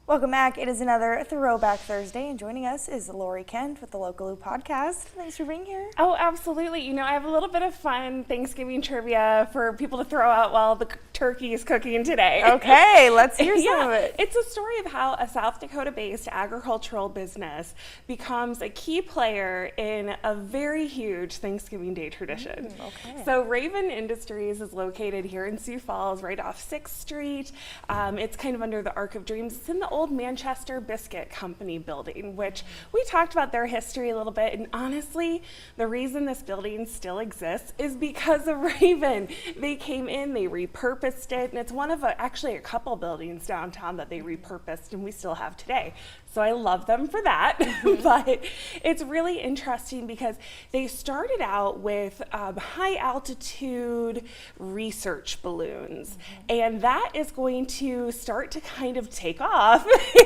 Welcome back. It is another Throwback Thursday, and joining us is Lori Kent with the Localoo Podcast. Thanks for being here. Oh, absolutely. You know, I have a little bit of fun Thanksgiving trivia for people to throw out while the turkey is cooking today. Okay, let's hear some of it. It's a story of how a South Dakota-based agricultural business becomes a key player in a very huge Thanksgiving Day tradition. Okay. So Raven Industries is located here in Sioux Falls, right off 6th Street. It's kind of under the Arc of Dreams. It's in the old Manchester Biscuit Company building, which we talked about their history a little bit. And honestly, the reason this building still exists is because of Raven. They came in, they repurposed it, and it's one of actually a couple buildings downtown that they repurposed and we still have today. So I love them for that. But it's really interesting because they started out with high altitude research balloons. And that is going to start to kind of take off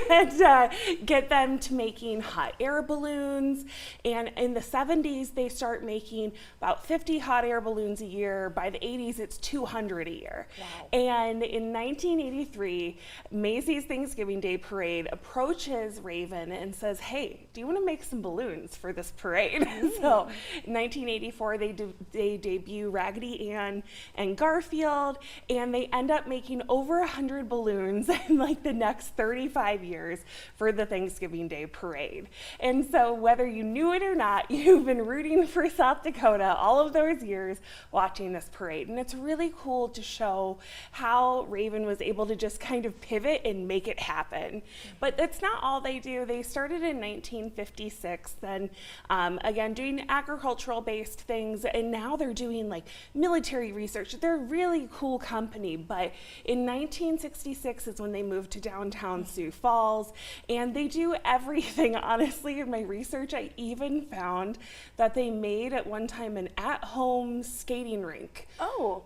and get them to making hot air balloons. And in the 70s, they start making about 50 hot air balloons a year. By the 80s, it's 200 a year. Wow. And in 1983, Macy's Thanksgiving Day Parade approaches Raven and says, hey, do you want to make some balloons for this parade? So in 1984, they debut Raggedy Ann and Garfield, and they end up making over 100 balloons in like the next 35 years for the Thanksgiving Day Parade. And so whether you knew it or not, you've been rooting for South Dakota all of those years watching this parade. And it's really cool to show how Raven was able to just kind of pivot and make it happen. But that's not all they do. They started in 1956, then again doing agricultural based things, and now they're doing like military research. They're a really cool company. But in 1966 is when they moved to downtown Sioux Falls, and they do everything. Honestly, in my research, I even found that they made at one time an at-home skating rink. oh,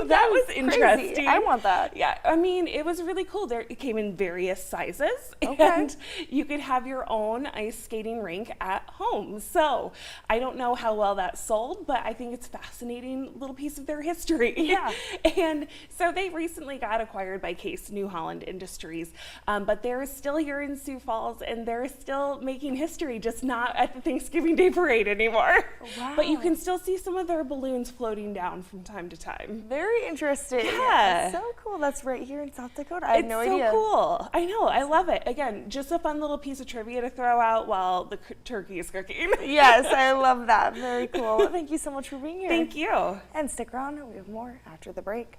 that was interesting. crazy. I want that. Yeah, I mean, it was really cool. It came in various sizes, Okay. and you could have your own ice skating rink at home. So I don't know how well that sold, but I think it's a fascinating little piece of their history. Yeah. And so they recently got acquired by Case New Holland Industries, but they're still here in Sioux Falls, and they're still making history, just not at the Thanksgiving Day Parade anymore. Wow. But you can still see some of their balloons floating down from time to time. Very interesting. Yeah. So cool. That's right here in South Dakota. I had no idea. It's so cool. I know. I love it. Again, just a fun little piece of trivia to throw out while the turkey is cooking. Yes, I love that. Very cool. Thank you so much for being here. Thank you. And stick around. We have more after the break.